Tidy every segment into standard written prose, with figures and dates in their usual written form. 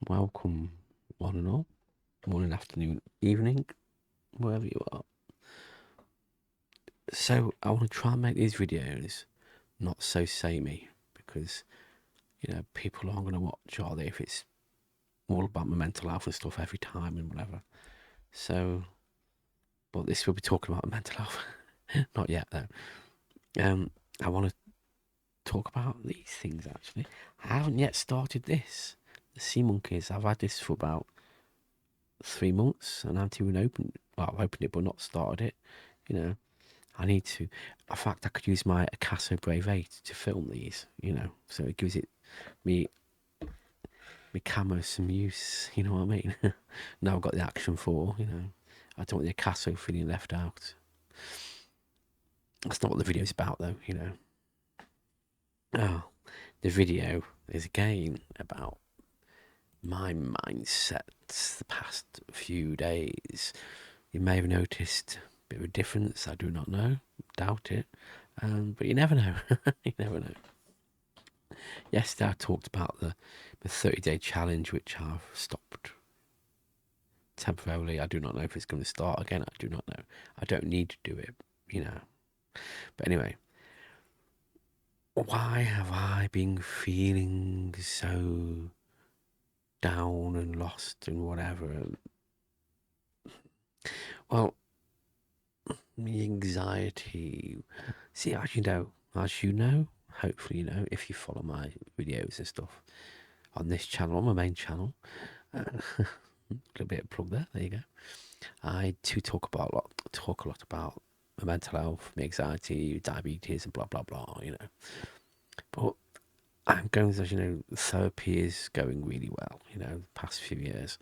welcome one and all, morning, afternoon, evening, wherever you are. So I want to try and make these videos not so samey, because people aren't going to watch, are they, if it's all about my mental health and stuff every time and whatever. So, but this will be talking about mental health. Not yet though. I want to talk about these things actually. I haven't yet started this. The sea monkeys. I've had this for about 3 months and I haven't even opened. Well, I've opened it but not started it. I need to. In fact, I could use my Acaso Brave 8 to film these. So it gives it me camera some use. You know what I mean? Now I've got the Action 4. I don't want the Acaso feeling left out. That's not what the video's about, though. Oh, the video is again about my mindset the past few days. You may have noticed a bit of a difference. I do not know. Doubt it. But you never know. You never know. Yesterday I talked about the 30-day challenge, which I've stopped temporarily. I do not know if it's going to start again. I do not know. I don't need to do it, But anyway, why have I been feeling so down and lost and whatever? Well, the anxiety. See, as you know, hopefully if you follow my videos and stuff on this channel, on my main channel, a little bit of plug there. There you go. I do talk a lot about my mental health, my anxiety, diabetes, and blah blah blah. But I'm going, as therapy is going really well. The past few years,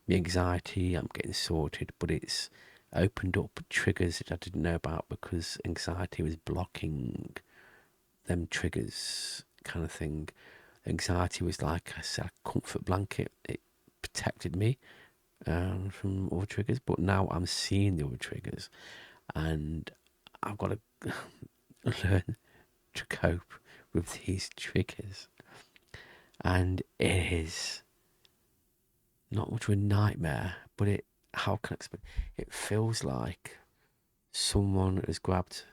my anxiety, I'm getting sorted, but it's opened up triggers that I didn't know about because anxiety was blocking them triggers, kind of thing. Anxiety was like I said, a comfort blanket. It protected me from other triggers, but now I'm seeing the other triggers, and I've got to learn to cope with these triggers. And it is not much of a nightmare, but how can I explain? It feels like someone has grabbed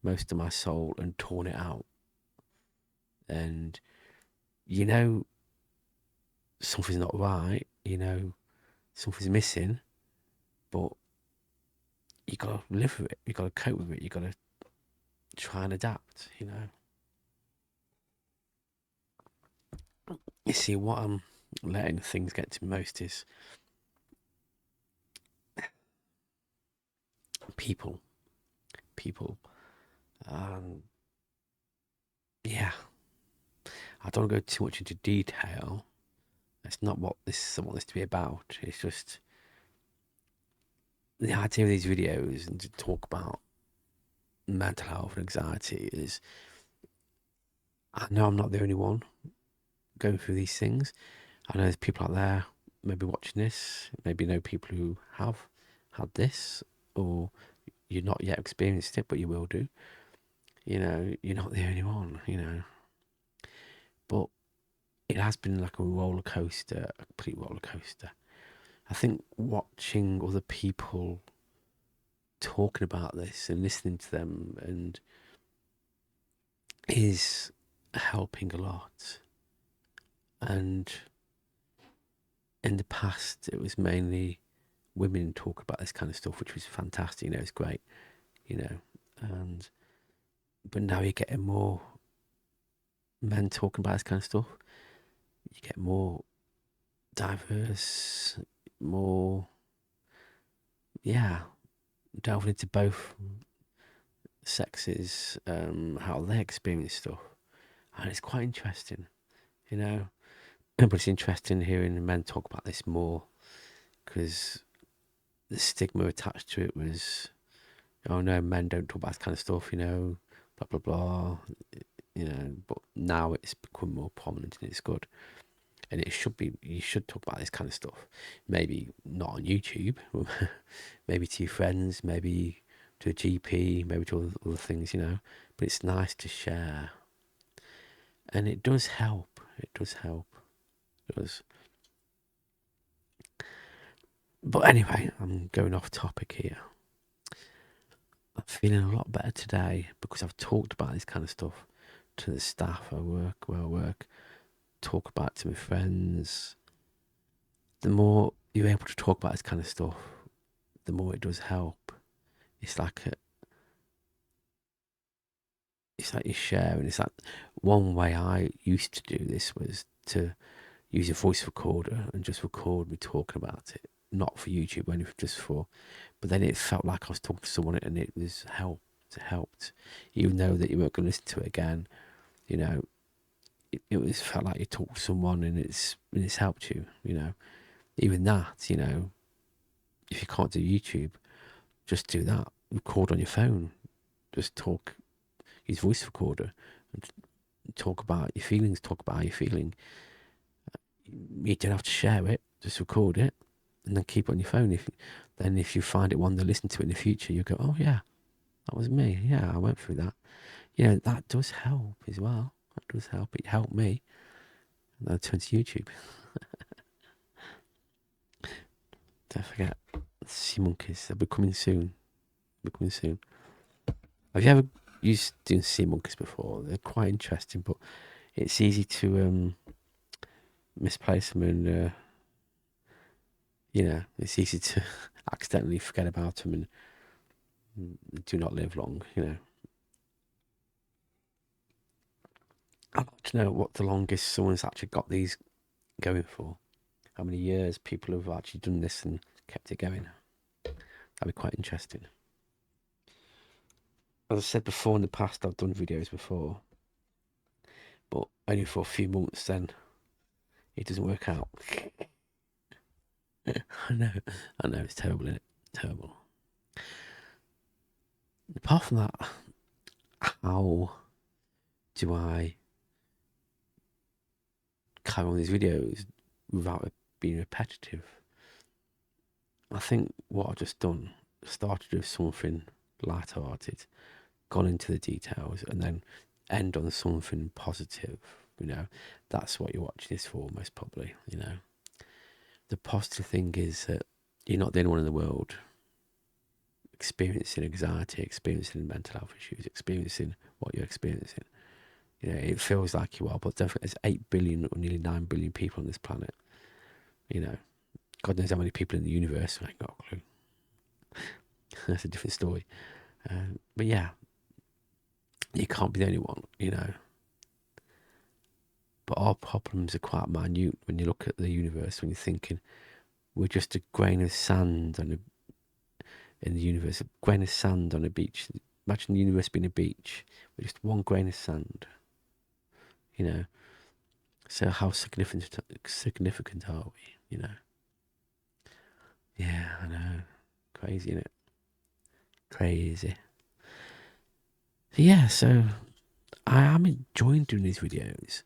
most of my soul and torn it out. And something's not right, something's missing, but you gotta live with it, you gotta cope with it, you gotta try and adapt, You see, what I'm letting things get to most is people. Yeah, I don't go too much into detail. That's not what I want this to be about. It's just the idea of these videos and to talk about mental health and anxiety is, I know I'm not the only one going through these things. I know there's people out there maybe watching this, maybe know people who have had this, or you're not yet experienced it, but you will do. You're not the only one, But it has been like a roller coaster, a complete roller coaster. I think watching other people talking about this and listening to them and is helping a lot. And in the past, it was mainly women talk about this kind of stuff, which was fantastic. It's great, and but now you're getting more men talking about this kind of stuff. You get more diverse, more, delving into both sexes, how they experience stuff, and it's quite interesting, But it's interesting hearing men talk about this more, because the stigma attached to it was, oh no, men don't talk about this kind of stuff, blah blah blah, But now it's become more prominent and it's good, and it should be. You should talk about this kind of stuff. Maybe not on YouTube, maybe to your friends, maybe to a GP, maybe to other things, But it's nice to share, and it does help. It does help. It does. But anyway, I'm going off topic here. I'm feeling a lot better today because I've talked about this kind of stuff to the staff where I work, talk about it to my friends. The more you're able to talk about this kind of stuff, the more it does help. It's like you're sharing. It's like one way I used to do this was to use a voice recorder and just record me talking about it, not for YouTube, only just for. But then it felt like I was talking to someone, and it was helped. It helped, even though that you weren't going to listen to it again. You know, it was felt like you talked to someone, and it's helped you. You know, even that. You know, if you can't do YouTube, just do that. Record on your phone. Just talk. Use voice recorder and talk about your feelings. Talk about how you're feeling. You don't have to share it. Just record it, and then keep it on your phone. If you find it one to listen to it in the future, you go, oh yeah, that was me. Yeah, I went through that. You know, that does help as well. That does help. It helped me. And then I turned to YouTube. Don't forget, sea monkeys. They'll be coming soon. Have you ever used doing sea monkeys before? They're quite interesting, but it's easy to misplace them, and it's easy to accidentally forget about them and do not live long. I'd like to know what the longest someone's actually got these going for. How many years people have actually done this and kept it going. That'd be quite interesting. As I said before, in the past, I've done videos before, but only for a few months. Then it doesn't work out. I know, it's terrible, isn't it? Terrible. Apart from that, how do I carry on these videos without it being repetitive? I think what I've just done, started with something light-hearted, gone into the details, and then end on something positive. That's what you're watching this for, most probably. The positive thing is that you're not the only one in the world experiencing anxiety, experiencing mental health issues, experiencing what you're experiencing. It feels like you are, but definitely there's 8 billion or nearly 9 billion people on this planet. God knows how many people in the universe. I ain't got a clue. That's a different story. But yeah, you can't be the only one. But our problems are quite minute when you look at the universe. When you're thinking, we're just a grain of sand in the universe, a grain of sand on a beach. Imagine the universe being a beach. We're just one grain of sand. So how significant are we? Yeah, I know. Crazy, isn't it? Crazy. Yeah, so I am enjoying doing these videos.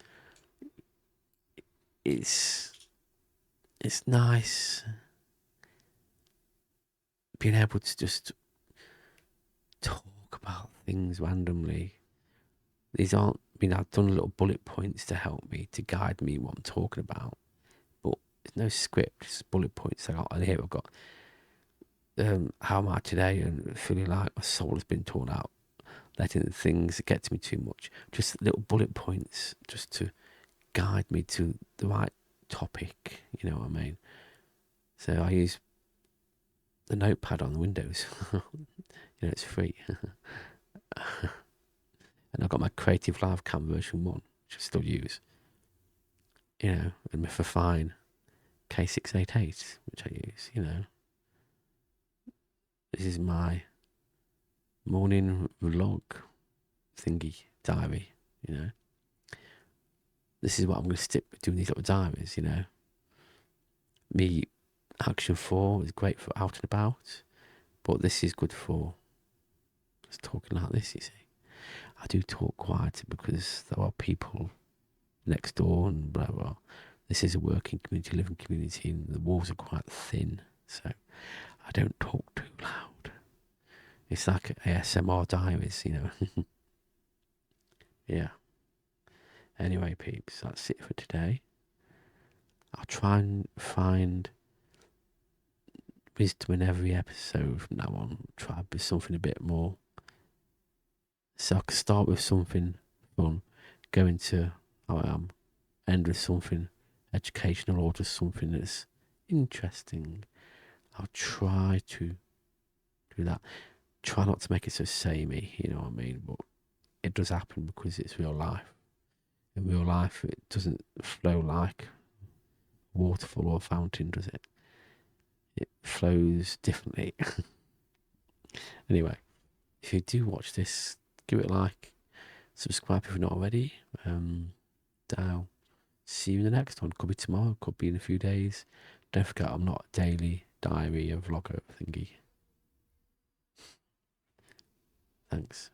It's nice being able to just talk about things randomly. These aren't, I've done little bullet points to help me, to guide me what I'm talking about, but there's no script, just bullet points. And here I've got how am I today, and feeling like my soul has been torn out, letting things get to me too much. Just little bullet points just to guide me to the right topic, you know what I mean? So I use the notepad on Windows. It's free. And I've got my Creative Live Cam version 1, which I still use. And my Fifine K688, which I use, This is my morning vlog thingy, diary, This is what I'm going to stick with, doing these little diaries, Me, Action 4 is great for out and about, but this is good for just talking like this, you see. I do talk quiet because there are people next door and blah, blah. This is a working community, living community, and the walls are quite thin, so I don't talk too loud. It's like ASMR diaries, Yeah. Anyway, peeps, that's it for today. I'll try and find wisdom in every episode from now on. Try to be something a bit more. So I could start with something fun, go into how I am, end with something educational or just something that's interesting. I'll try to do that. Try not to make it so samey, you know what I mean? But it does happen because it's real life. In real life, it doesn't flow like a waterfall or a fountain, does it? It flows differently. Anyway, if you do watch this, give it a like, subscribe if you're not already. I'll see you in the next one. Could be tomorrow, could be in a few days. Don't forget, I'm not a daily diary, a vlogger thingy. Thanks.